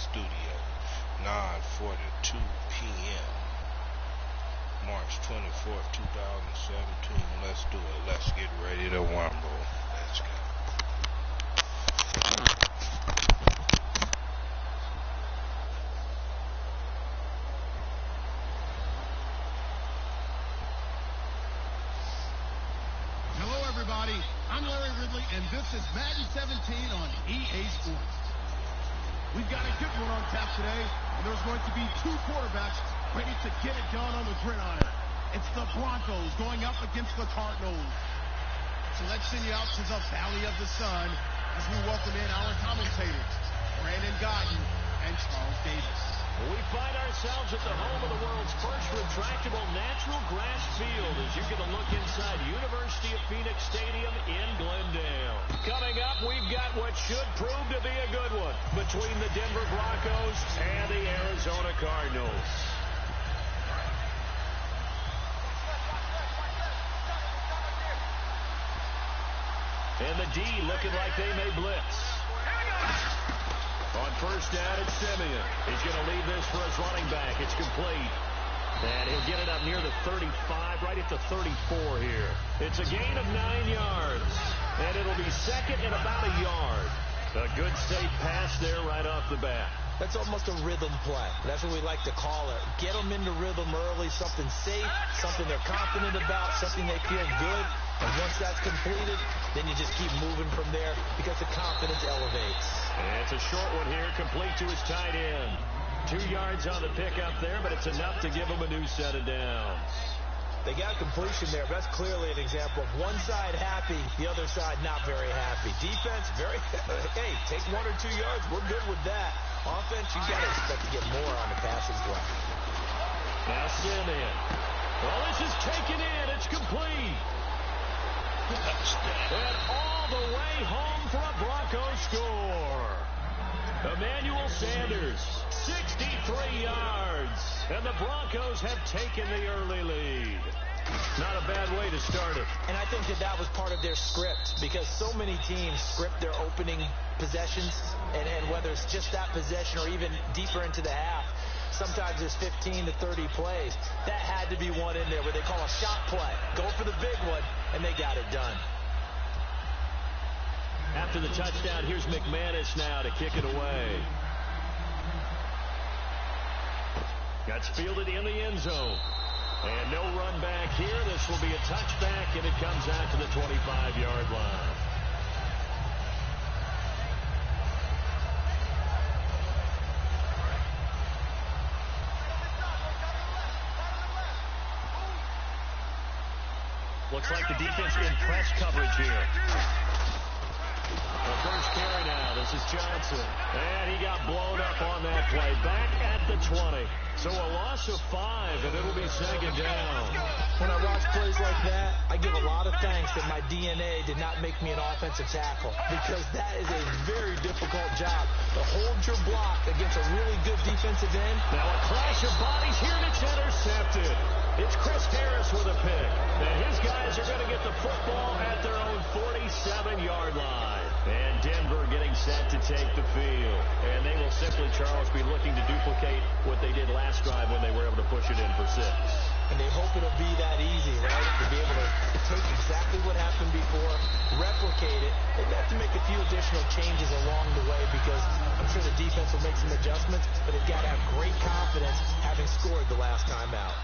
studio, 9:42 p.m. March 24th, 2017. Let's do it. Let's get ready to rumble. Let's go. Hello, everybody. I'm Larry Ridley, and this is Madden17 on EA Sports. We've got a good one on tap today, and there's going to be two quarterbacks ready to get it done on the gridiron. It's the Broncos going up against the Cardinals. So let's send you out to the Valley of the Sun as we welcome in our commentators, Brandon Gdot213 and Charles Davis. We find ourselves at the home of the world's first retractable natural grass field as you get a look inside University of Phoenix Stadium in Glendale. Coming up, we've got what should prove to be a good one between the Denver Broncos and the Arizona Cardinals. And the D looking like they may blitz. On first down, it's Simeon. He's going to leave this for his running back. It's complete. And he'll get it up near the 35, right at the 34 here. It's a gain of 9 yards. And it'll be second and about a yard. A good safe pass there right off the bat. That's almost a rhythm play. That's what we like to call it. Get them into rhythm early, something safe, something they're confident about, something they feel good. And once that's completed, then you just keep moving from there because the confidence elevates. And it's a short one here, complete to his tight end. 2 yards on the pickup there, but it's enough to give him a new set of downs. They got completion there, but that's clearly an example of one side happy, the other side not very happy. Defense, very, hey, take 1 or 2 yards, we're good with that. Offense, you got to expect to get more on the passing play. Now Simeon. Well, this is taken in. It's complete. And all the way home for a Broncos score. Emmanuel Sanders, 63 yards. And the Broncos have taken the early lead. Not a bad way to start it. And I think that was part of their script because so many teams script their opening possessions, and whether it's just that possession or even deeper into the half, sometimes there's 15 to 30 plays. That had to be one in there where they call a shot play. Go for the big one, and they got it done. After the touchdown, here's McManus now to kick it away. That's fielded in the end zone. And no run back here. This will be a touchback, and it comes out to the 25-yard line. Looks like the defense in press coverage here. The first carry now. This is Johnson. And he got blown up on that play. Back at the 20. So a loss of 5, and it'll be second down. When I watch plays like that, I give a lot of thanks that my DNA did not make me an offensive tackle, because that is a very difficult job to hold your block against a really good defensive end. Now a clash of bodies here, and it's intercepted. It's Chris Harris with a pick. And his guys are going to get the football at their own 47-yard line. And Denver getting set to take the field. And they will simply, Charles, be looking to duplicate what they did last drive when they were able to push it in for 6. And they hope it'll be that easy, right? To be able to take exactly what happened before, replicate it. They've got to make a few additional changes along the way because I'm sure the defense will make some adjustments, but they've got to have great confidence having scored the last time out.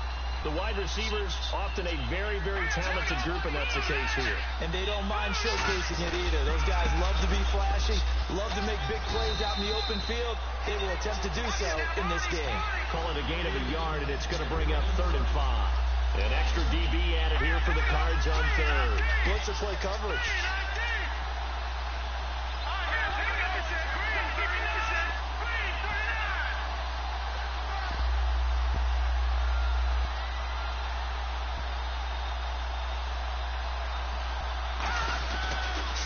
The wide receivers, often a very, very talented group, and that's the case here. And they don't mind showcasing it either. Those guys love to be flashy, love to make big plays out in the open field. They will attempt to do so in this game. Call it a gain of a yard, and it's going to bring up 3rd and 5. An extra DB added here for the Cards on 3rd. Blitzer play coverage.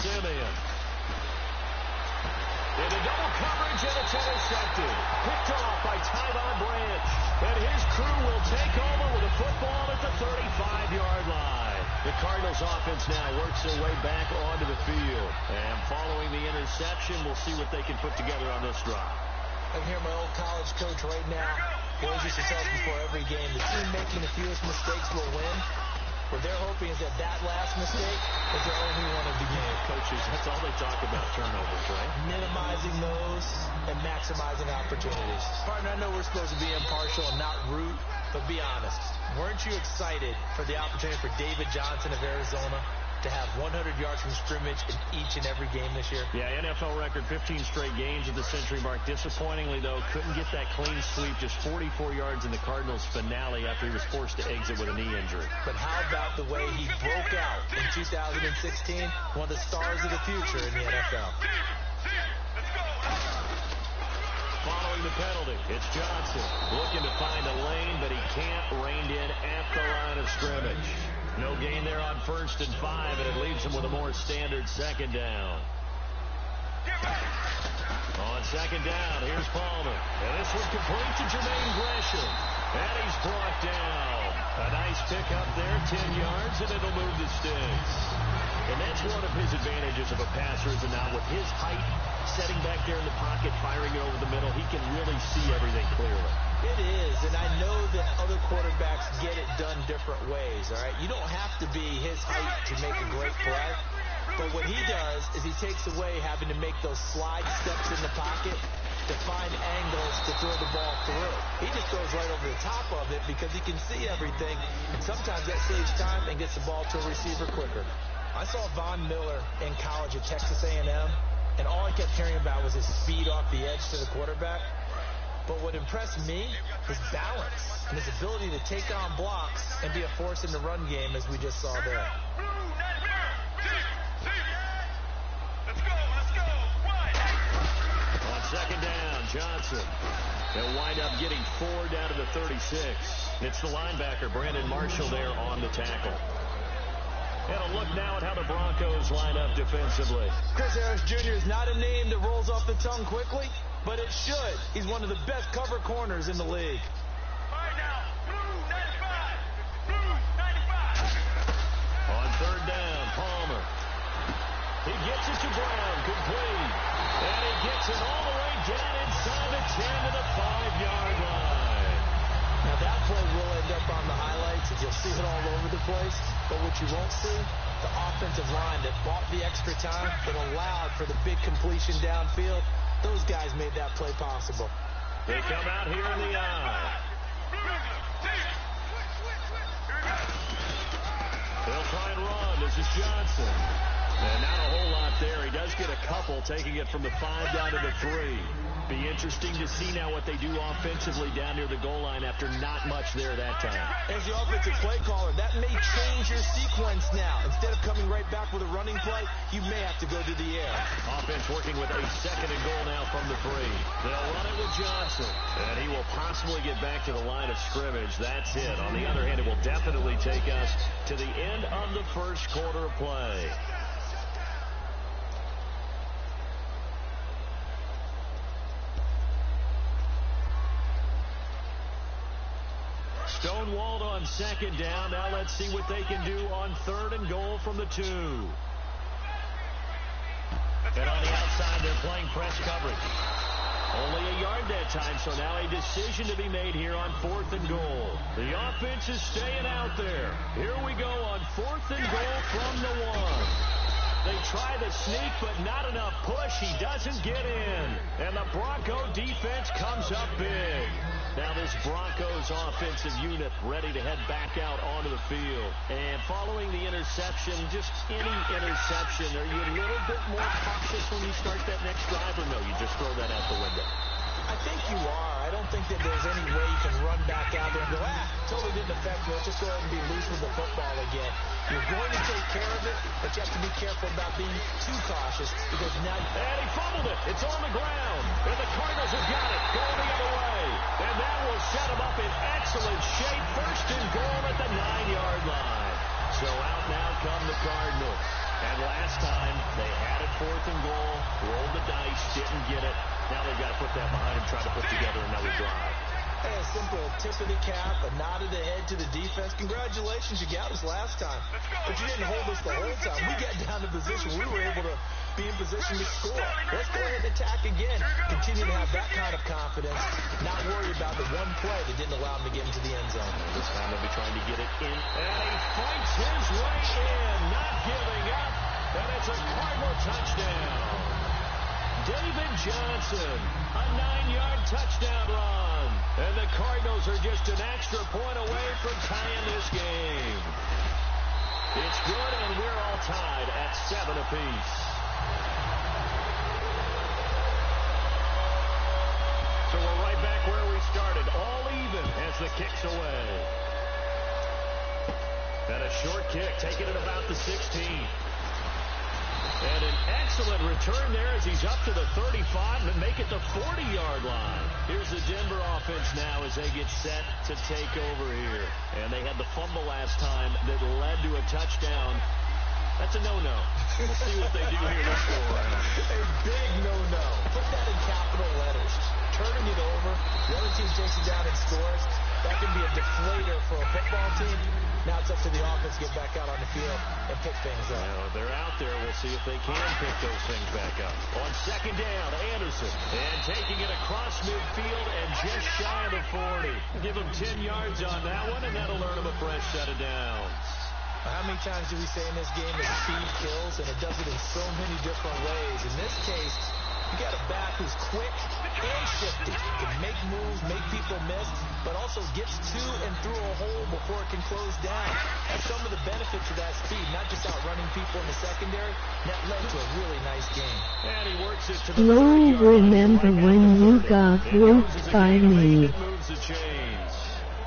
Simeon. Into double coverage, and it's intercepted. Picked off by Tyvon Branch. And his crew will take over with a football at the 35-yard line. The Cardinals offense now works their way back onto the field. And following the interception, we'll see what they can put together on this drive. I can hear my old college coach right now. He always used to tell us before every game, the team making the fewest mistakes will win. What they're hoping is that last mistake is their only one of the game. Coaches, that's all they talk about, turnovers, right? Minimizing those and maximizing opportunities. Partner, I know we're supposed to be impartial and not root, but be honest. Weren't you excited for the opportunity for David Johnson of Arizona to have 100 yards from scrimmage in each and every game this year? Yeah, NFL record 15 straight games at the century mark. Disappointingly, though, couldn't get that clean sweep, just 44 yards in the Cardinals' finale after he was forced to exit with a knee injury. But how about the way he broke out in 2016? One of the stars of the future in the NFL. Following the penalty, it's Johnson looking to find a lane, but he can't, reined in at the line of scrimmage. No gain there on 1st and 5, and it leaves him with a more standard 2nd down. On 2nd down, here's Palmer. And this one complete to Jermaine Gresham. And he's brought down. A nice pickup there, 10 yards, and it'll move the sticks. And that's one of his advantages of a passer, is now with his height, setting back there in the pocket, firing it over the middle, he can really see everything clearly. It is, and I know that other quarterbacks get it done different ways, all right? You don't have to be his height to make a great play, but what he does is he takes away having to make those slide steps in the pocket to find angles to throw the ball through. He just goes right over the top of it because he can see everything, and sometimes that saves time and gets the ball to a receiver quicker. I saw Von Miller in college at Texas A&M, and all I kept hearing about was his speed off the edge to the quarterback. But what impressed me, his balance and his ability to take on blocks and be a force in the run game, as we just saw there. On 2nd down, Johnson. They'll wind up getting 4 down to the 36. It's the linebacker, Brandon Marshall, there on the tackle. And a look now at how the Broncos line up defensively. Chris Harris Jr. is not a name that rolls off the tongue quickly, but it should. He's one of the best cover corners in the league. On 3rd down, Palmer. He gets it to Brown, complete. And he gets it all the way down inside the 10 to the 5-yard line. Now that play will end up on the highlights, and you'll see it all over the place. But what you won't see, the offensive line that bought the extra time, that allowed for the big completion downfield, those guys made that play possible. They come out here in the eye. They'll try and run. This is Johnson. And not a whole lot there. He does get a couple, taking it from the 5 down to the 3. Be interesting to see now what they do offensively down near the goal line after not much there that time. As the offensive play caller, that may change your sequence now. Instead of coming right back with a running play, you may have to go to the air. Offense working with a 2nd and goal now from the 3. They'll run it with Johnson, and he will possibly get back to the line of scrimmage. That's it. On the other hand, it will definitely take us to the end of the 1st quarter of play. Stonewalled on 2nd down. Now let's see what they can do on 3rd and goal from the 2. And on the outside, they're playing press coverage. Only a yard that time, so now a decision to be made here on 4th and goal. The offense is staying out there. Here we go on 4th and goal from the 1. They try the sneak, but not enough push. He doesn't get in. And the Bronco defense comes up big. Now this Broncos offensive unit ready to head back out onto the field. And following the interception, just any interception, are you a little bit more cautious when you start that next drive, or no, you just throw that out the window? I think you are. I don't think that there's any way you can run back out there and go, totally didn't affect me. Let's just go ahead and be loose with the football again. You're going to take care of it, but you have to be careful about being too cautious because now... And he fumbled it. It's on the ground. And the Cardinals have got it. Going the other way. And that will set them up in excellent shape. 1st and goal at the 9-yard line. So out now come the Cardinals. And last time, they had it 4th and goal, rolled the dice, didn't get it. Now they've got to put that behind them, try to put together another drive. Hey, a simple tip of the cap, a nod of the head to the defense. Congratulations, you got us last time. But you didn't hold us the whole time. We got down to position. We were able to be in position to score. Let's go ahead and attack again. Continue to have that kind of confidence. Not worry about the one play that didn't allow him to get into the end zone. This time they'll be trying to get it in. And he fights his way in, not giving up. And it's a Cardinal touchdown. David Johnson, a 9-yard touchdown run. And the Cardinals are just an extra point away from tying this game. It's good, and we're all tied at 7 apiece. So we're right back where we started, all even as the kick's away. And a short kick, taking it about the 16. And an excellent return there as he's up to the 35 and make it the 40-yard line. Here's the Denver offense now as they get set to take over here. And they had the fumble last time that led to a touchdown. That's a no-no. We'll see what they do here this go around. A big no-no. Put that in capital letters. Turning it over. The other team takes it down and scores. That can be a deflator for a football team. Now it's up to the offense to get back out on the field and pick things up. Well, they're out there. We'll see if they can pick those things back up. On second down, Anderson. And taking it across midfield and just shy of the 40. Give him 10 yards on that one, and that'll earn him a fresh set of downs. How many times do we say in this game that speed kills, and it does it in so many different ways? In this case, you got a back who's quick and shifty, can make moves, make people miss, but also gets to and through a hole before it can close down. That's some of the benefits of that speed, not just outrunning people in the secondary. That led to a really nice game. And he works it to the You'll remember when you got whooped by me. Moves the chains.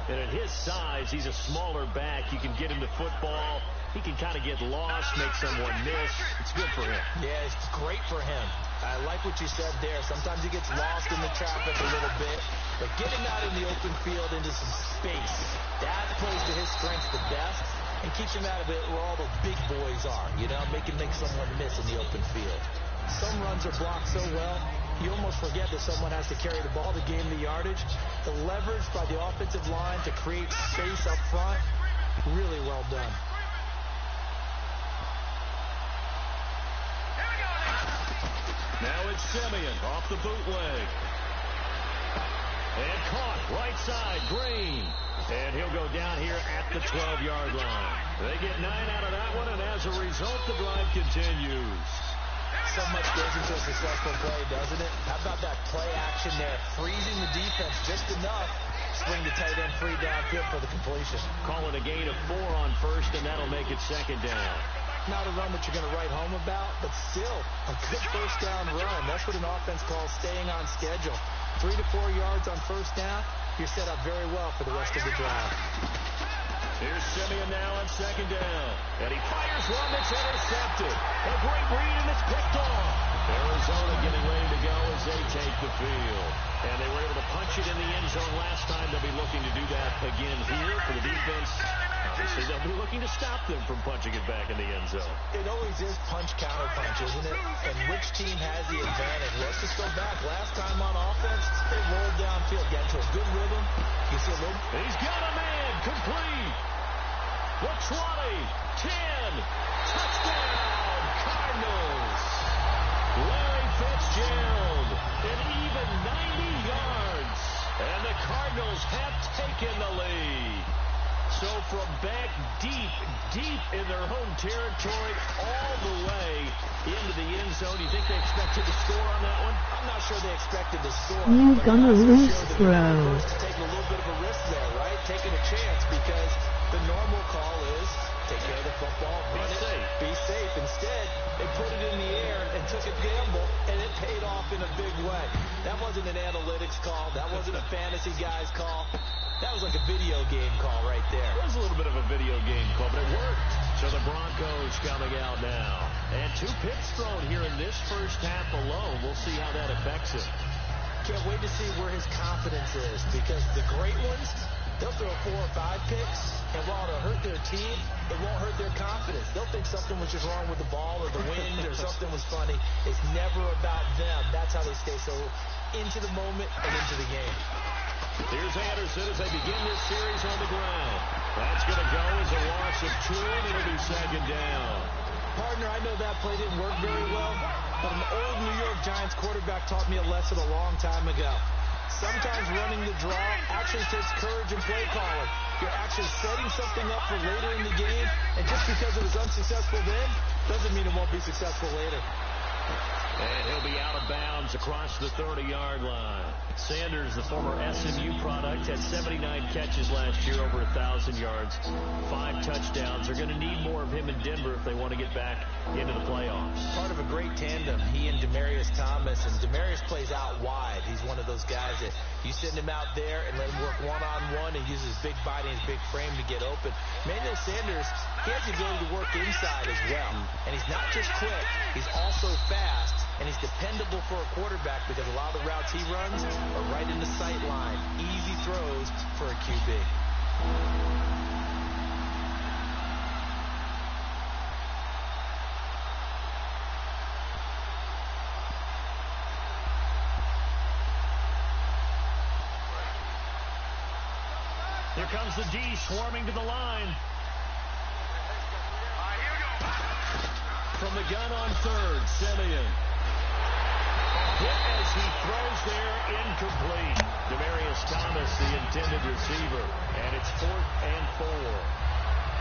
And at his size, he's a smaller back. You can get him to football. He can kind of get lost, make someone miss. It's good for him. Yeah, it's great for him. I like what you said there. Sometimes he gets lost in the traffic a little bit, but getting out in the open field into some space, that plays to his strengths the best and keeps him out of it where all the big boys are, you know, make someone miss in the open field. Some runs are blocked so well, you almost forget that someone has to carry the ball to gain the yardage. The leverage by the offensive line to create space up front, really well done. Now it's Simeon off the bootleg. And caught right side, Green. And he'll go down here at the 12-yard line. They get 9 out of that one, and as a result, the drive continues. So much goes into a successful play, doesn't it? How about that play action there? Freezing the defense just enough. Swing the tight end free downfield for the completion. Call it a gain of 4 on first, and that'll make it second down. Not a run that you're going to write home about, but still a good first down run. That's what an offense calls staying on schedule. 3 to 4 yards on first down. You're set up very well for the rest of the drive. Here's Simeon now on second down. And he fires one that's intercepted. A great read, and it's picked off. Arizona getting ready to go as they take the field. And they were able to punch it in the end zone last time. They'll be looking to do that again here for the defense. Obviously, they'll be looking to stop them from punching it back in the end zone. It always is punch-counter-punch, isn't it? And which team has the advantage? Let's just go back. Last time on offense, they rolled downfield, got into a good rhythm. You see a little... He's got a man, complete. The 20, 10, touchdown, Cardinals. Larry Fitzgerald, an even 90 yards. And the Cardinals have taken the lead. So from back deep in their home territory, all the way into the end zone. You think they expected to score on that one? I'm not sure they expected to score. You're gonna lose, bro. Taking a little bit of a risk there, right? Taking a chance because the normal call is take care of the football, run it, be safe. Instead, they put it in the air and took a gamble, and it paid off in a big way. That wasn't an analytics call. That wasn't a fantasy guy's call. That was like a video game call right there. It was a little bit of a video game call, but it worked. So the Broncos coming out now. And 2 picks thrown here in this first half alone. We'll see how that affects him. Can't wait to see where his confidence is, because the great ones, they'll throw 4 or 5 picks, and while it'll hurt their team, it won't hurt their confidence. They'll think something was just wrong with the ball or the wind or something was funny. It's never about them. That's how they stay so into the moment and into the game. Here's Anderson as they begin this series on the ground. That's going to go as a loss of 2, and it'll be second down. Partner, I know that play didn't work very well, but an old New York Giants quarterback taught me a lesson a long time ago. Sometimes running the draw actually takes courage and play calling. You're actually setting something up for later in the game, and just because it was unsuccessful then doesn't mean it won't be successful later. And he'll be out of bounds across the 30-yard line. Sanders, the former SMU product, had 79 catches last year, over 1,000 yards, 5 touchdowns. They're going to need more of him in Denver if they want to get back into the playoffs. Part of a great tandem, he and Demaryius Thomas, and Demaryius plays out wide. He's one of those guys that you send him out there and let him work one-on-one and use his big body and his big frame to get open. Emmanuel Sanders, he has the ability to work inside as well. And he's not just quick, he's also fast. And he's dependable for a quarterback because a lot of the routes he runs are right in the sight line. Easy throws for a QB. Here comes the D swarming to the line. From the gun on third, Simeon. Hit as he throws there, incomplete. Demaryius Thomas, the intended receiver, and it's 4th and 4.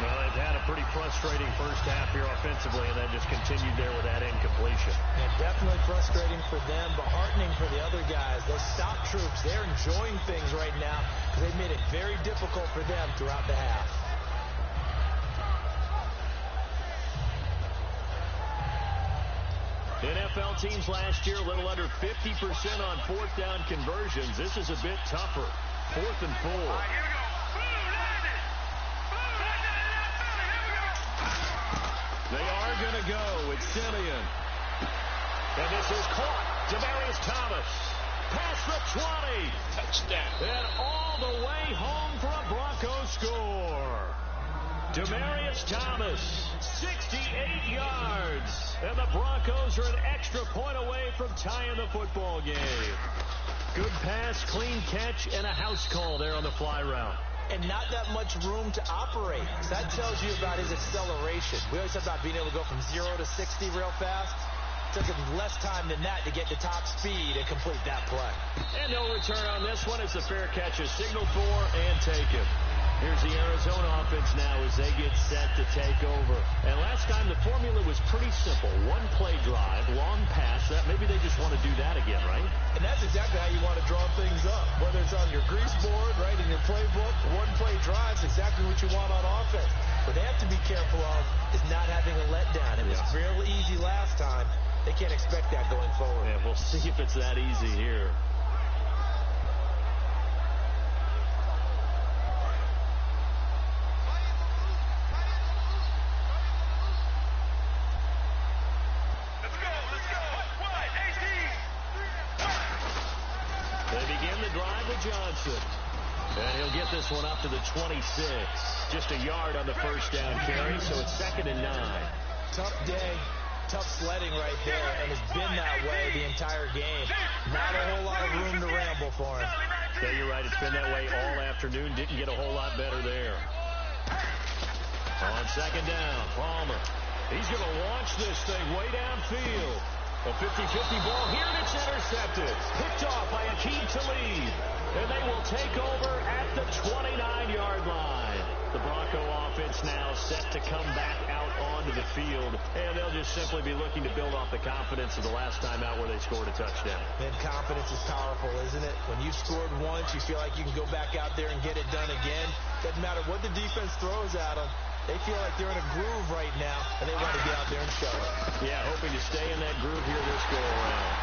Well, they've had a pretty frustrating first half here offensively, and that just continued there with that incompletion. Yeah, definitely frustrating for them, but heartening for the other guys. Those stop troops, they're enjoying things right now because they've made it very difficult for them throughout the half. NFL teams last year a little under 50% on 4th down conversions. This is a bit tougher. 4th and 4. They are going to go. It's Simeon. And this is caught. Demaryius Thomas. Past the 20. Touchdown. And all the way home for a Broncos score. Demaryius Thomas, 68 yards. And the Broncos are an extra point away from tying the football game. Good pass, clean catch, and a house call there on the fly route. And not that much room to operate. So that tells you about his acceleration. We always talk about being able to go from 0 to 60 real fast. It took him less time than that to get to top speed and complete that play. And no return on this one. It's a fair catch, is signaled for and taken. Here's the Arizona offense now as they get set to take over. And last time the formula was pretty simple. One play drive, long pass. Maybe they just want to do that again, right? And that's exactly how you want to draw things up. Whether it's on your grease board, right, in your playbook, one play drive is exactly what you want on offense. What they have to be careful of is not having a letdown. It was real easy last time. They can't expect that going forward. Yeah, we'll see if it's that easy here. Johnson. And he'll get this one up to the 26. Just a yard on the first down carry, so it's 2nd and 9. Tough day, tough sledding right there, and it's been that way the entire game. Not a whole lot of room to ramble for him. Yeah, you're right. It's been that way all afternoon. Didn't get a whole lot better there. On 2nd down, Palmer. He's going to launch this thing way downfield. A 50-50 ball here, and it's intercepted. Picked off by Aqib Talib. And they will take over at the 29-yard line. The Bronco offense now set to come back out onto the field. And they'll just simply be looking to build off the confidence of the last time out where they scored a touchdown. And confidence is powerful, isn't it? When you scored once, you feel like you can go back out there and get it done again. Doesn't matter what the defense throws at them. They feel like they're in a groove right now, and they want to get out there and show it. Yeah, hoping to stay in that groove here this go-around.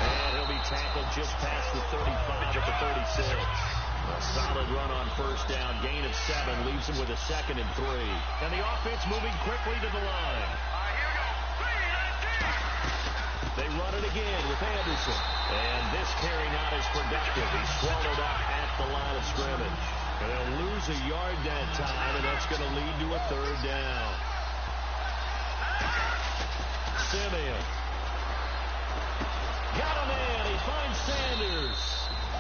And he'll be tackled just past the 35 at the 36. A solid run on first down. Gain of 7 leaves him with a 2nd and 3. And the offense moving quickly to the line. They run it again with Anderson. And this carry not as productive. He's swallowed up at the line of scrimmage. And they'll lose a yard that time, and that's going to lead to a 3rd down. Simeon. Got a man. He finds Sanders.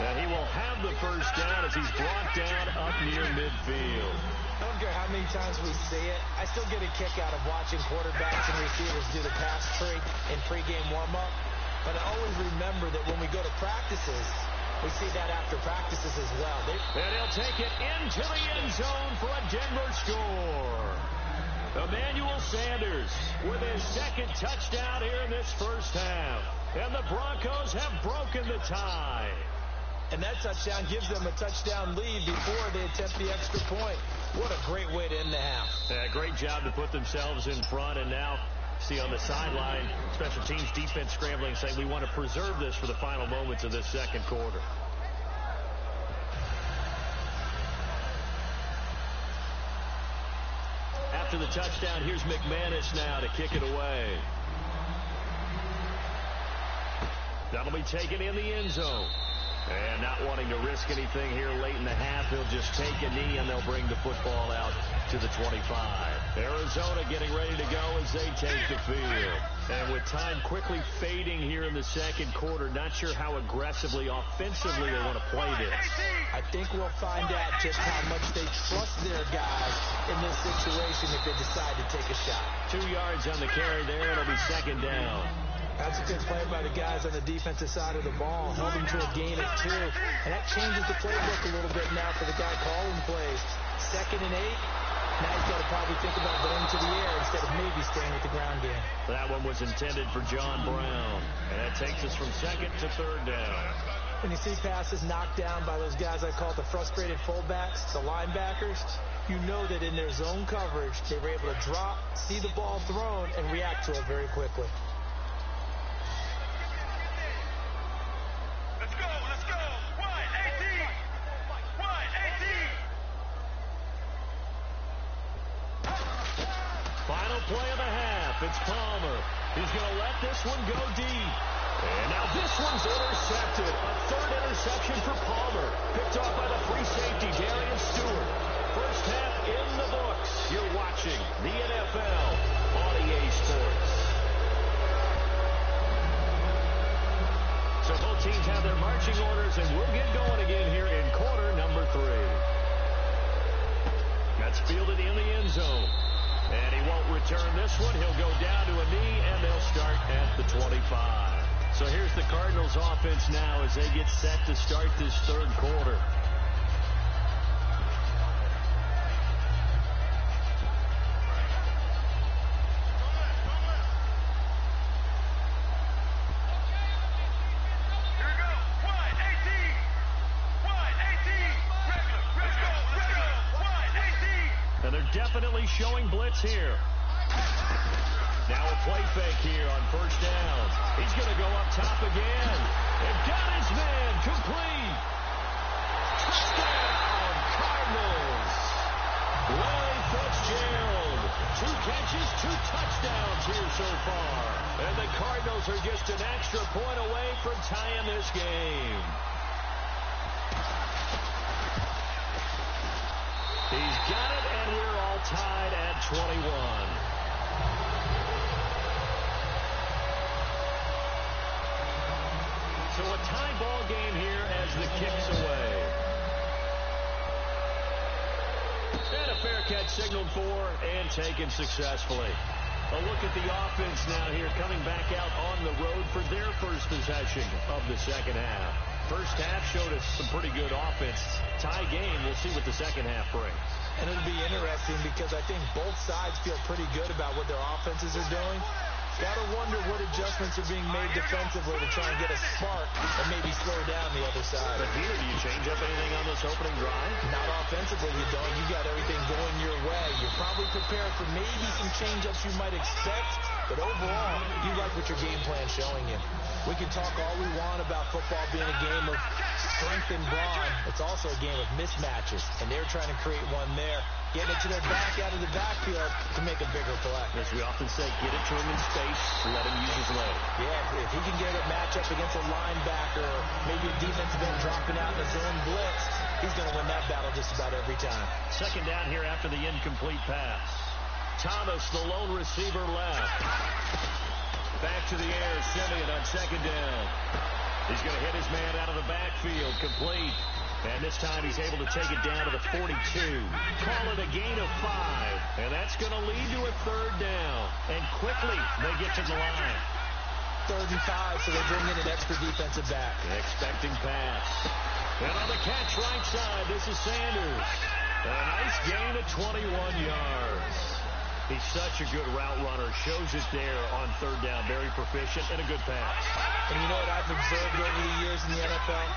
And he will have the first down as he's brought down up near midfield. I don't care how many times we see it. I still get a kick out of watching quarterbacks and receivers do the pass trick in pregame warm-up. But I always remember that when we go to practices, we see that after practices as well. And he'll take it into the end zone for a Denver score. Emmanuel Sanders with his second touchdown here in this first half. And the Broncos have broken the tie. And that touchdown gives them a touchdown lead before they attempt the extra point. What a great way to end the half. Yeah, great job to put themselves in front. And now, see on the sideline, special teams defense scrambling, saying we want to preserve this for the final moments of this second quarter. After the touchdown, here's McManus now to kick it away. That'll be taken in the end zone. And not wanting to risk anything here late in the half, he'll just take a knee and they'll bring the football out to the 25. Arizona getting ready to go as they take the field. And with time quickly fading here in the second quarter, not sure how aggressively, offensively they want to play this. I think we'll find out just how much they trust their guys in this situation if they decide to take a shot. 2 yards on the carry there, and it'll be second down. That's a good play by the guys on the defensive side of the ball. Held them to a gain of 2. And that changes the playbook a little bit now for the guy calling plays. 2nd and 8. Now he's got to probably think about going to the air instead of maybe staying with the ground game. That one was intended for John Brown. And that takes us from 2nd to 3rd down. When you see passes knocked down by those guys I call the frustrated fullbacks, the linebackers, you know that in their zone coverage, they were able to drop, see the ball thrown, and react to it very quickly. Final play of the half. It's Palmer. He's going to let this one go deep. And now this one's intercepted. A 3rd interception for Palmer. Picked off by the free safety, Darian Stewart. First half in the books. You're watching the NFL on EA Sports. So both teams have their marching orders, and we'll get going again here in quarter number 3. That's fielded in the end zone. And he won't return this one. He'll go down to a knee, and they'll start at the 25. So here's the Cardinals offense now as they get set to start this 3rd quarter. Definitely showing blitz here. Now a play fake here on first down. He's going to go up top again. And got his man complete. Touchdown, Cardinals. Larry Fitzgerald. 2 catches, 2 touchdowns here so far. And the Cardinals are just an extra point away from tying this game. He's got it, and we're all tied at 21. So a tie ball game here as the kick's away. And a fair catch signaled for and taken successfully. A look at the offense now here, coming back out on the road for their first possession of the second half. First half showed us some pretty good offense. Tie game, we'll see what the second half brings. And it'll be interesting because I think both sides feel pretty good about what their offenses are doing. Got to wonder what adjustments are being made defensively to try and get a spark and maybe slow down the other side. But here, do you change up anything on this opening drive? Not offensively, you don't. You got everything going your way. You're probably prepared for maybe some change-ups you might expect, but overall, you like what your game plan's showing you. We can talk all we want about football being a game of strength and brawn. It's also a game of mismatches, and they're trying to create one there. Getting it to their back out of the backfield to make a bigger play. As we often say, get it to him in space, let him use his leg. Yeah, if he can get a matchup against a linebacker, maybe a defensive end dropping out in a zone blitz, he's going to win that battle just about every time. Second down here after the incomplete pass. Thomas, the lone receiver, left. Back to the air, Simeon on second down. He's going to hit his man out of the backfield, complete. And this time he's able to take it down to the 42. Call it a gain of 5. And that's going to lead to a third down. And quickly they get to the line. 3rd and 5, so they bring in an extra defensive back. Expecting pass. And on the catch right side, this is Sanders. And a nice gain of 21 yards. He's such a good route runner. Shows it there on 3rd down. Very proficient and a good pass. And you know what I've observed over the years in the NFL?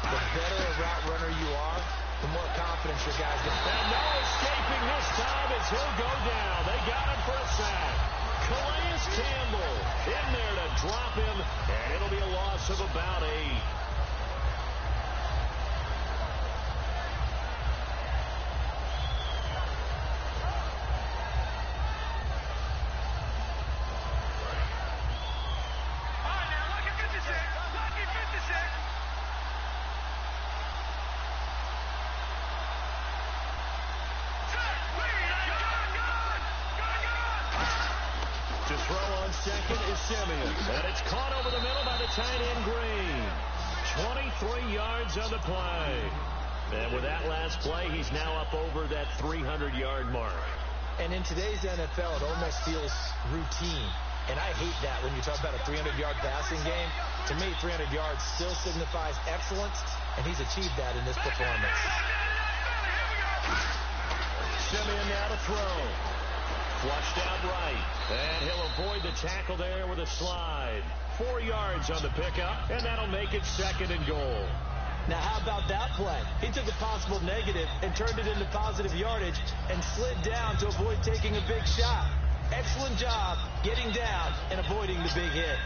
The better a route runner you are, the more confidence your guys get. And no escaping this time as he'll go down. They got him for a sack. Calais Campbell in there to drop him, and it'll be a loss of about 8. To throw on second is Simeon. And it's caught over the middle by the tight end Green. 23 yards on the play. And with that last play, he's now up over that 300-yard mark. And in today's NFL, it almost feels routine. And I hate that when you talk about a 300-yard passing game. To me, 300 yards still signifies excellence, and he's achieved that in this performance. Simeon now to throw. Flushed out right. And he'll avoid the tackle there with a slide. 4 yards on the pickup, and that'll make it 2nd and goal. Now, how about that play? He took a possible negative and turned it into positive yardage and slid down to avoid taking a big shot. Excellent job getting down and avoiding the big hit.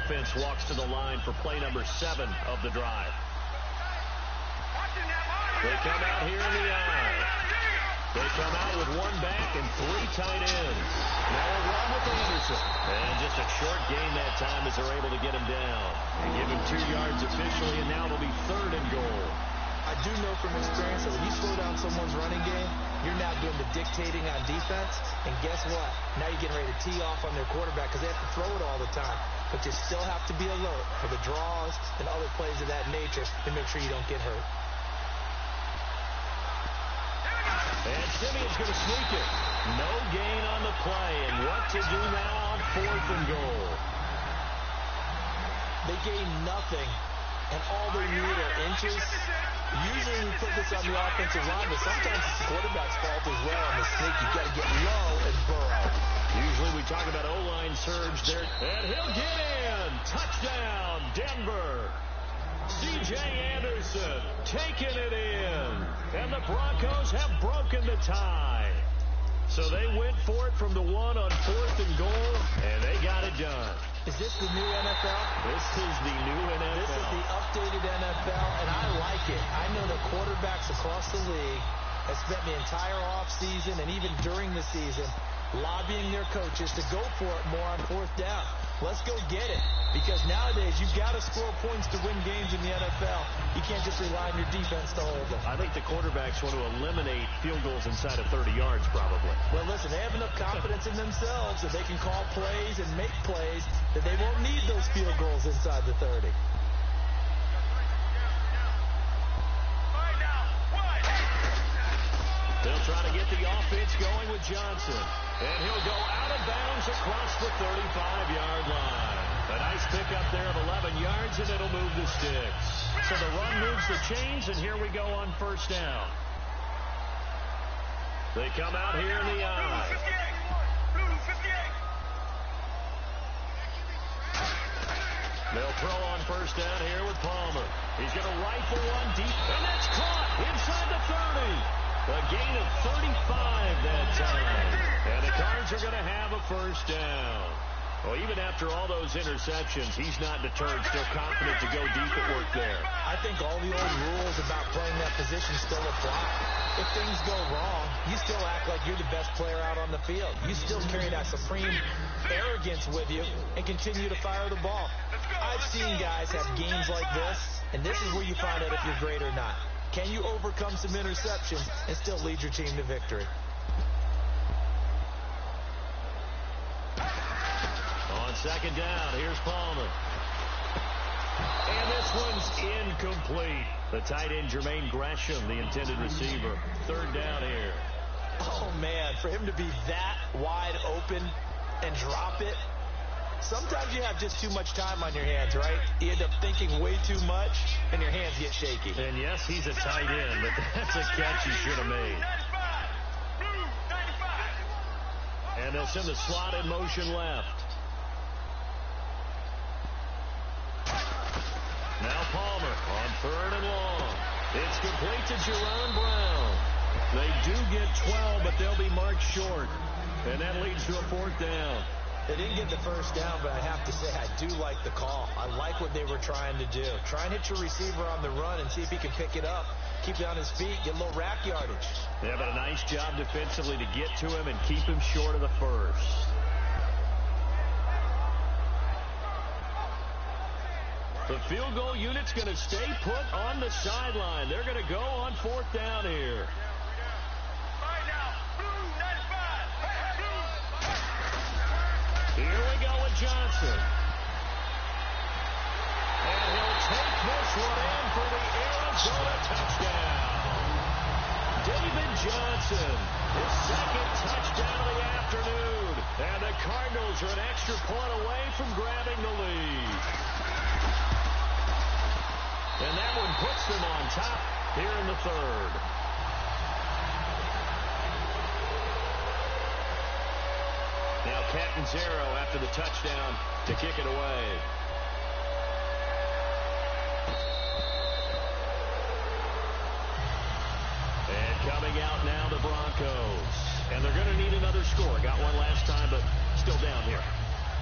Offense walks to the line for play number 7 of the drive. They come out here in the eye. They come out with 1 back and 3 tight ends. Now a run with Anderson. And just a short gain that time as they're able to get him down. And give him 2 yards officially, and now it'll be 3rd and goal. I do know from experience that when you slow down someone's running game, you're now doing the dictating on defense. And guess what? Now you're getting ready to tee off on their quarterback because they have to throw it all the time. But you still have to be alert for the draws and other plays of that nature to make sure you don't get hurt. And Simeon's going to sneak it. No gain on the play. And what to do now on 4th and goal? They gain nothing, and all they need are inches. Usually we put this on the offensive line, but sometimes it's the quarterback's fault as well on the sneak. You've got to get low and burrow. Usually we talk about O-line surge there. And he'll get in. Touchdown, Denver. C.J. Anderson taking it in. And the Broncos have broken the tie. So they went for it from the 1 on 4th and goal, and they got it done. Is this the new NFL? This is the new NFL. This is the updated NFL, and I like it. I know that quarterbacks across the league have spent the entire offseason and even during the season lobbying their coaches to go for it more on 4th down. Let's go get it. Because nowadays, you've got to score points to win games in the NFL. You can't just rely on your defense to hold them. I think the quarterbacks want to eliminate field goals inside of 30 yards, probably. Well, listen, they have enough confidence in themselves that they can call plays and make plays that they won't need those field goals inside the 30. They'll try to get the offense going with Johnson. And he'll go out of bounds across the 35-yard line. A nice pickup there of 11 yards, and it'll move the sticks. So the run moves the chains, and here we go on 1st down. They come out here in the eye. They'll throw on 1st down here with Palmer. He's going to rifle one deep, and that's caught inside the 30. A gain of 35 that time. And the Cards are going to have a 1st down. Well, even after all those interceptions, he's not deterred, still confident to go deep at work there. I think all the old rules about playing that position still apply. If things go wrong, you still act like you're the best player out on the field. You still carry that supreme arrogance with you and continue to fire the ball. I've seen guys have games like this, and this is where you find out if you're great or not. Can you overcome some interceptions and still lead your team to victory? On second down, here's Palmer. And this one's incomplete. The tight end, Jermaine Gresham, the intended receiver. Third down here. Oh, man, for him to be that wide open and drop it. Sometimes you have just too much time on your hands, right? You end up thinking way too much, and your hands get shaky. And yes, he's a tight end, but that's a catch he should have made. And they'll send the slot in motion left. Now Palmer on third and long. It's complete to Jerron Brown. They do get 12, but they'll be marked short. And that leads to a fourth down. They didn't get the first down, but I have to say I do like the call. I like what they were trying to do. Try and hit your receiver on the run and see if he can pick it up. Keep it on his feet, get a little rack yardage. Yeah, but a nice job defensively to get to him and keep him short of the first. The field goal unit's going to stay put on the sideline. They're going to go on fourth down here. Here we go with Johnson. And he'll take this one in for the Arizona touchdown. David Johnson, his second touchdown of the afternoon. And the Cardinals are an extra point away from grabbing the lead. And that one puts them on top here in the third. Now Catanzaro after the touchdown to kick it away. And coming out now the Broncos. And they're going to need another score. Got one last time, but still down here.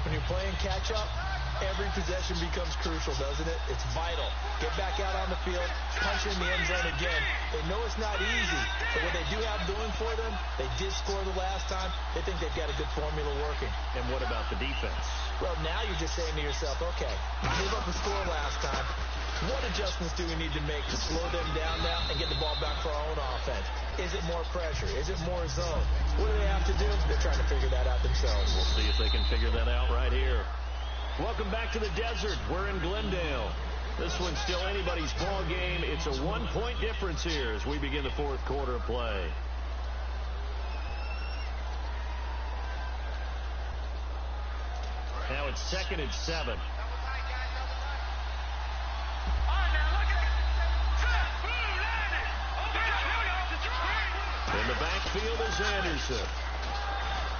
When you're playing catch-up, every possession becomes crucial, doesn't it? It's vital. Get back out on the field, punch in the end zone again. They know it's not easy, but what they do have going for them, they did score the last time. They think they've got a good formula working. And what about the defense? Well, now you're just saying to yourself, okay, we gave up a score last time. What adjustments do we need to make to slow them down now and get the ball back for our own offense? Is it more pressure? Is it more zone? What do they have to do? They're trying to figure that out themselves. We'll see if they can figure that out right here. Welcome back to the desert. We're in Glendale. This one's still anybody's ball game. It's a 1-point difference here as we begin the fourth quarter of play. Now it's 2nd and 7. In the backfield is Anderson.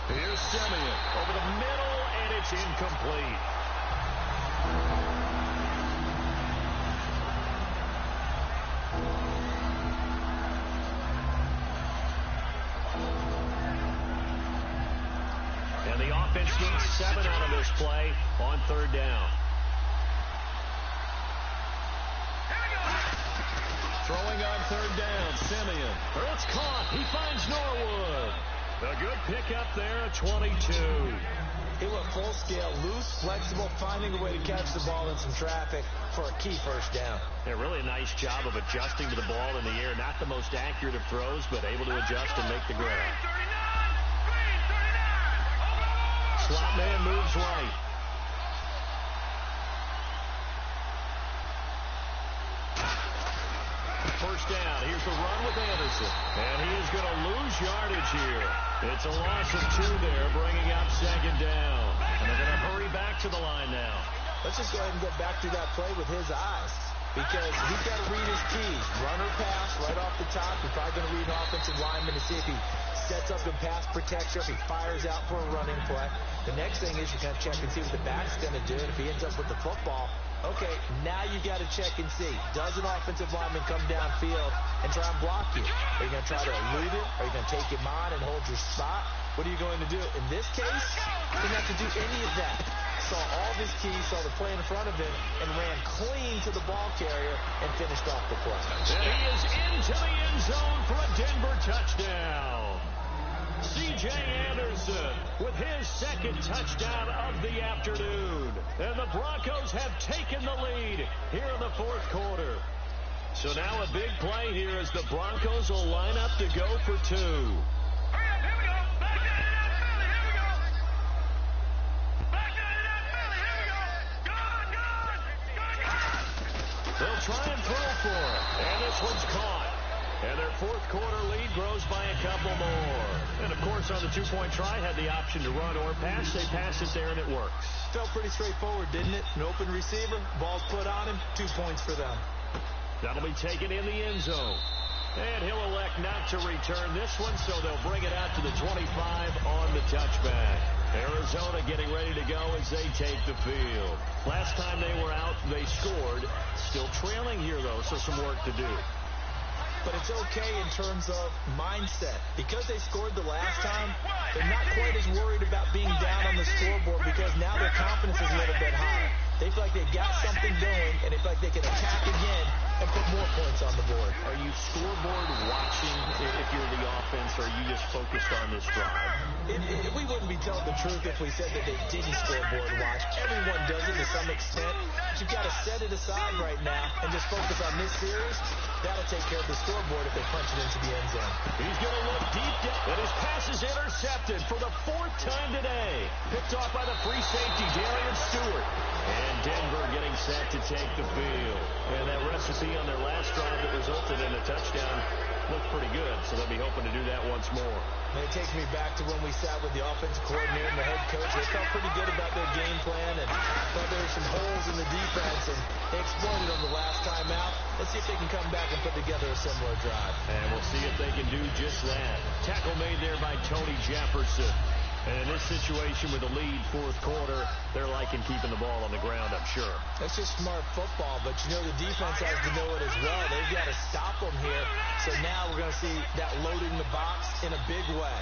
Here's Simeon over the middle, and it's incomplete. And the offense needs 7 out of this play on third down. Throwing on third down, Simeon. It's caught. He finds Norwood. A good pickup there at 22. He went full scale, loose, flexible, finding a way to catch the ball in some traffic for a key first down. Yeah, really a nice job of adjusting to the ball in the air. Not the most accurate of throws, but able to adjust and make the grab. Slot man moves right. First down. Here's the run with Anderson. And he is going to lose yardage here. It's a loss of 2 there, bringing up second down. And they're going to hurry back to the line now. Let's just go ahead and go back through that play with his eyes. Because he's got to read his keys. Run or pass right off the top. He's probably going to read an offensive lineman to see if he sets up in pass protection, if he fires out for a running play. The next thing is you're going to check and see what the back's going to do. And if he ends up with the football, okay, now you got to check and see. Does an offensive lineman come downfield and try and block you? Are you going to try to elude it? Are you going to take him on and hold your spot? What are you going to do? In this case, he didn't have to do any of that. Saw all of his keys, saw the play in front of him, and ran clean to the ball carrier and finished off the play. And he is into the end zone for a Denver touchdown. C.J. Anderson with his second touchdown of the afternoon. And the Broncos have taken the lead here in the fourth quarter. So now a big play here as the Broncos will line up to go for 2. They'll try and throw for it. And this one's caught. And their fourth quarter lead grows by a couple more. And, of course, on the two-point try, had the option to run or pass. They pass it there, and it works. Felt pretty straightforward, didn't it? An open receiver, ball's put on him, 2 points for them. That'll be taken in the end zone. And he'll elect not to return this one, so they'll bring it out to the 25 on the touchback. Arizona getting ready to go as they take the field. Last time they were out, they scored. Still trailing here, though, so some work to do. But it's okay in terms of mindset. Because they scored the last time, they're not quite as worried about being down on the scoreboard because now their confidence is a little bit higher. They feel like they've got something going, and they feel like they can attack again and put more points on the board. Are you scoreboard watching if you're the offense, or are you just focused on this drive? We wouldn't be telling the truth if we said that they didn't scoreboard watch. Everyone does it to some extent. But you've got to set it aside right now and just focus on this series. That'll take care of the scoreboard if they punch it into the end zone. He's going to look deep down, and his pass is intercepted for the 4th time today. Picked off by the free safety, Darian Stewart. And Denver getting set to take the field. And that recipe on their last drive that resulted in a touchdown looked pretty good, so they'll be hoping to do that once more. And it takes me back to when we sat with the offensive coordinator and the head coach. They felt pretty good about their game plan and thought there were some holes in the defense, and they exploited them the last time out. Let's see if they can come back and put together a similar drive. And we'll see if they can do just that. Tackle made there by Tony Jefferson. And in this situation with the lead, fourth quarter, they're liking keeping the ball on the ground, I'm sure. That's just smart football, but you know the defense has to know it as well. They've got to stop them here. So now we're going to see that loading the box in a big way.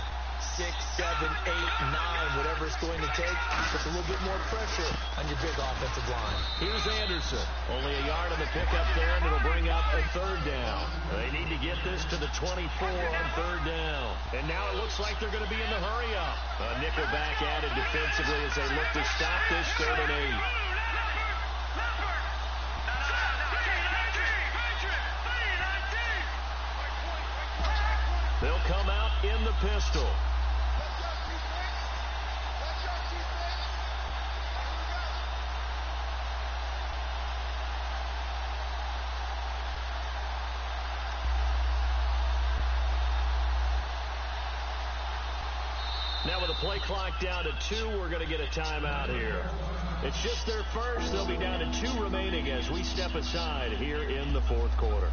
6, 7, 8, 9, whatever it's going to take, puts a little bit more pressure on your big offensive line. Here's Anderson. Only a yard on the pickup there, and it'll bring up a 3rd down. They need to get this to the 24 on 3rd down. And now it looks like they're going to be in the hurry-up. A nickel back added defensively as they look to stop this 3rd and 8. They'll come out in the pistol. Now with the play clock down to 2, we're going to get a timeout here. It's just their first. They'll be down to 2 remaining as we step aside here in the fourth quarter.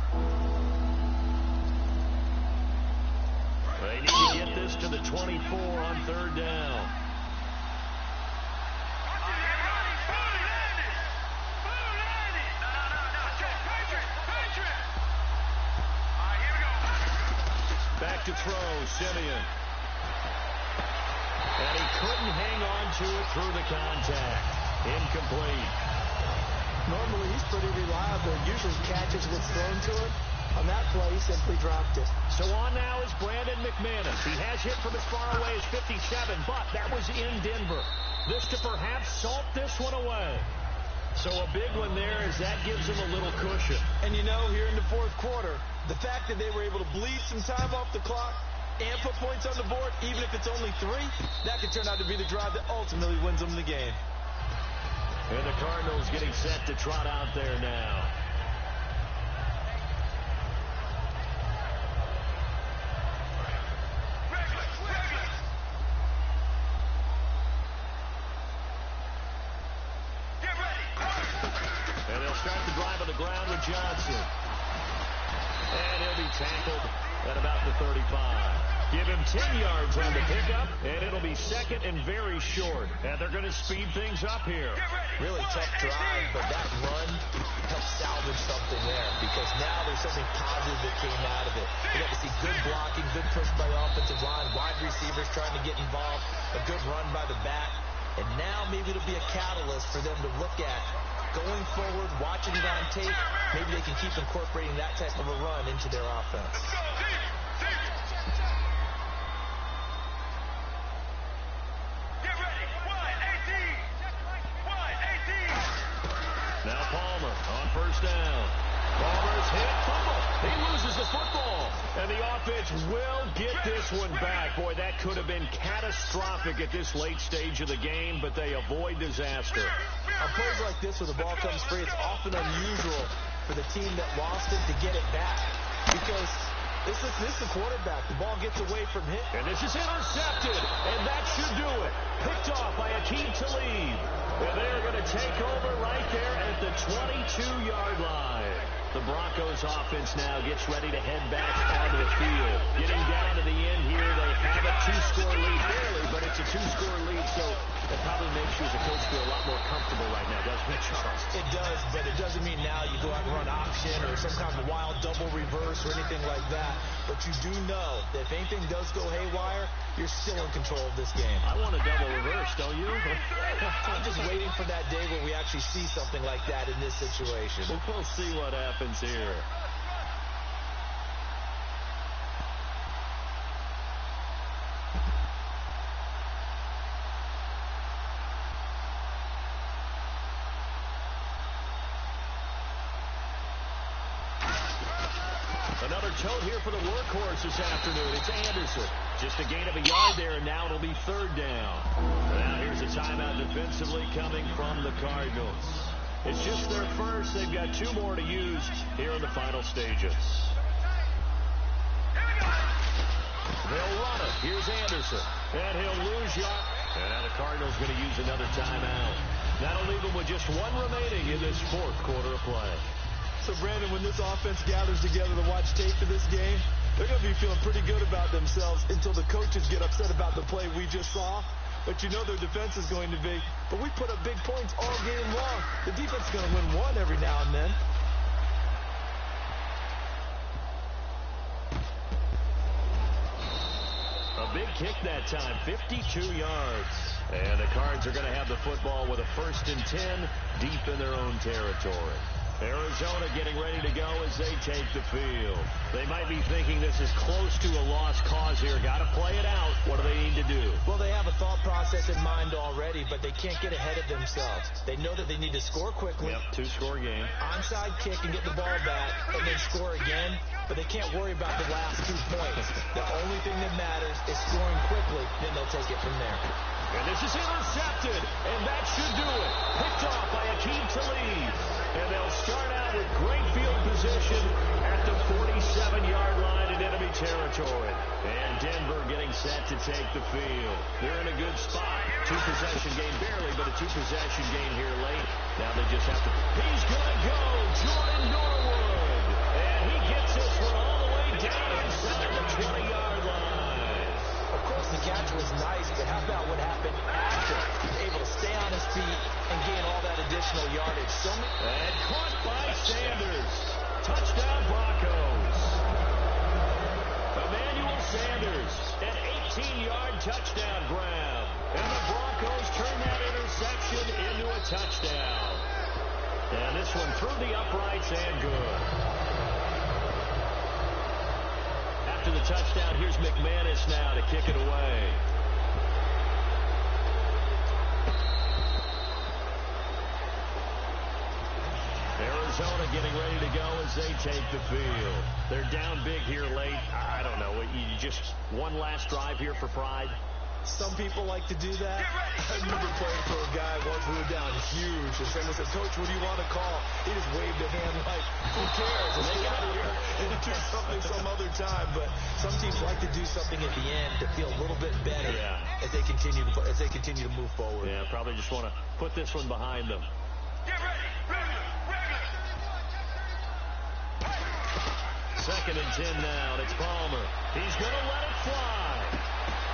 They need to get this to the 24 on 3rd down. Back to throw, Simeon. And he couldn't hang on to it through the contact. Incomplete. Normally he's pretty reliable. Usually catches what's thrown to him. On that play, he simply dropped it. So on now is Brandon McManus. He has hit from as far away as 57, but that was in Denver. This to perhaps salt this one away. So a big one there as that gives him a little cushion. And you know, here in the fourth quarter, the fact that they were able to bleed some time off the clock and put points on the board, even if it's only 3, that could turn out to be the drive that ultimately wins them the game. And the Cardinals getting set to trot out there now. And they'll start the drive on the ground with Johnson. And he'll be tackled at about the 35. Give him 10 yards on the pickup, and it'll be 2nd and very short. And they're going to speed things up here. Really tough drive, but that run helped salvage something there because now there's something positive that came out of it. We got to see good blocking, good push by the offensive line, wide receivers trying to get involved, a good run by the back. And now maybe it'll be a catalyst for them to look at going forward, watching it on tape. Maybe they can keep incorporating that type of a run into their offense. Now Palmer on 1st down. Palmer's hit He loses the football, and the offense will get this one back. Boy, that could have been catastrophic at this late stage of the game, but they avoid disaster. On plays like this where the ball comes free, it's often unusual for the team that lost it to get it back, because this is the quarterback. The ball gets away from him. And this is intercepted, and that should do it. Picked off by H2H. And they're going to take over right there at the 22-yard line. The Broncos offense now gets ready to head back onto the field. Getting down to the end here, they have a 2-score lead, barely, but it's a 2-score lead, so that probably makes you as a coach feel a lot more comfortable right now, doesn't it, Charles? It does, but it doesn't mean now you go out and run option or some kind of wild double reverse or anything like that. But you do know that if anything does go haywire, you're still in control of this game. I want a double reverse, don't you? I'm just waiting for that day where we actually see something like that in this situation. We'll see what happens here. Another tote here for the workhorse this afternoon. It's Anderson. Just a gain of a yard there, and now it'll be 3rd down. Now here's a timeout defensively coming from the Cardinals. It's just their first. They've got 2 more to use here in the final stages. They'll run it. Here's Anderson. And he'll lose yard. And now the Cardinals going to use another timeout. That'll leave them with just 1 remaining in this 4th quarter of play. So, Brandon, when this offense gathers together to watch tape for this game, they're going to be feeling pretty good about themselves until the coaches get upset about the play we just saw. But you know their defense is going to be. But we put up big points all game long. The defense is going to win one every now and then. A big kick that time, 52 yards. And the Cards are going to have the football with a 1st and 10 deep in their own territory. Arizona getting ready to go as they take the field. They might be thinking this is close to a lost cause here. Got to play it out. What do they need to do? Well, they have a thought process in mind already, but they can't get ahead of themselves. They know that they need to score quickly. Yep, 2-score game. Onside kick and get the ball back, and then score again. But they can't worry about the last 2 points. The only thing that matters is scoring quickly. Then they'll take it from there. And this is intercepted, and that should do it. Picked off by H2H. And they'll start out with great field position at the 47-yard line in enemy territory. And Denver getting set to take the field. They're in a good spot. 2-possession game, barely, but a 2-possession game here late. Now they just have to. He's going to go, Jordan Norwood. And he gets this one all the way down inside the 20-yard line. Of course, the catch was nice, but how about what happened after? He was able to stay on his feet and gain all that additional yardage. And caught by Sanders. Touchdown, Broncos. Emmanuel Sanders, an 18-yard touchdown grab. And the Broncos turn that interception into a touchdown. And this one through the uprights and good. After the touchdown, here's McManus now to kick it away. Arizona getting ready to go as they take the field. They're down big here late. I don't know. You just one last drive here for pride. Some people like to do that. I remember playing for a guy once we were down huge, and someone said, "Coach, what do you want to call?" He just waved a hand like, "Who cares? Let's get out of here and do something some other time." But some teams like to do something at the end to feel a little bit better as they continue to move forward. Yeah, probably just want to put this one behind them. Get ready. 2nd and 10 now, and it's Palmer. He's going to let it fly.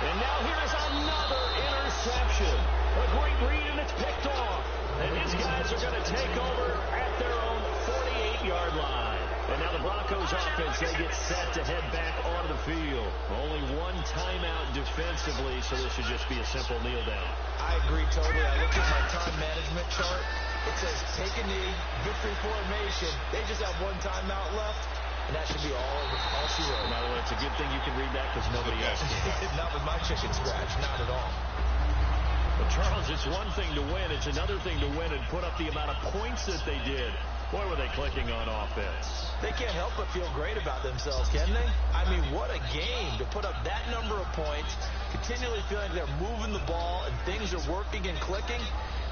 And now here's another interception. A great read, and it's picked off. And his guys are going to take over at their own 48-yard line. And now the Broncos offense, they get set to head back onto the field. Only 1 timeout defensively, so this should just be a simple kneel down. I agree totally. I looked at my time management chart. It says take a knee, victory formation. They just have 1 timeout left. And that should be all she wrote. By the way, it's a good thing you can read that because nobody else can. Not with my chicken scratch. Not at all. But, Charles, it's one thing to win. It's another thing to win and put up the amount of points that they did. Boy, were they clicking on offense. They can't help but feel great about themselves, can they? I mean, what a game to put up that number of points, continually feeling they're moving the ball and things are working and clicking.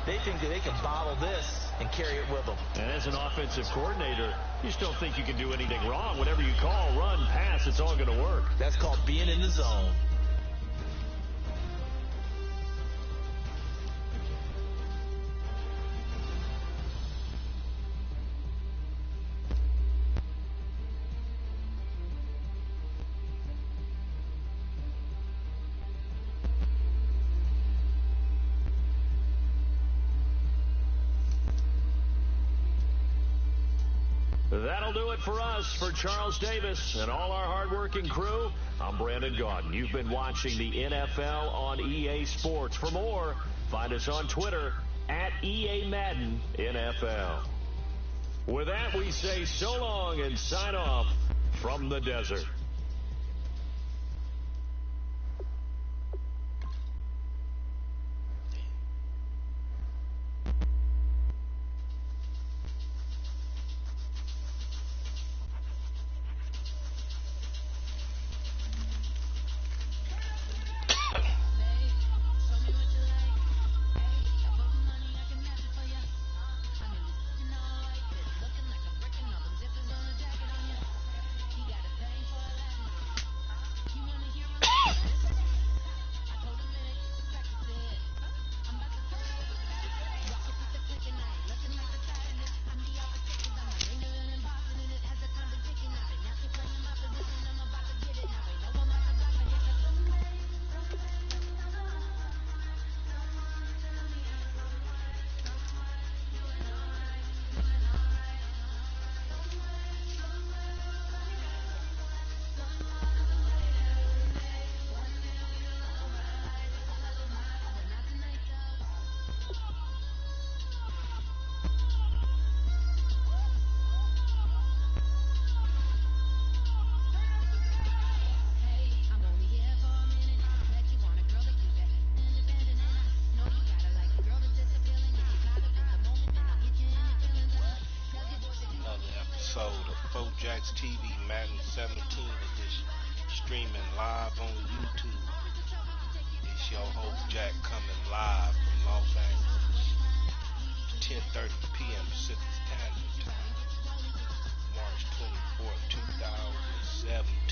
They think that they can bottle this and carry it with them. And as an offensive coordinator, you still think you can do anything wrong. Whatever you call, run, pass, it's all going to work. That's called being in the zone. That'll do it for us. For Charles Davis and all our hardworking crew, I'm Brandon Gaudin. You've been watching the NFL on EA Sports. For more, find us on Twitter at EA Madden NFL. With that, we say so long and sign off from the desert. Fourjacs TV, Madden17 edition, streaming live on YouTube. It's your host Jack coming live from Los Angeles, 10:30 p.m. Pacific Standard Time, March 24th, 2017.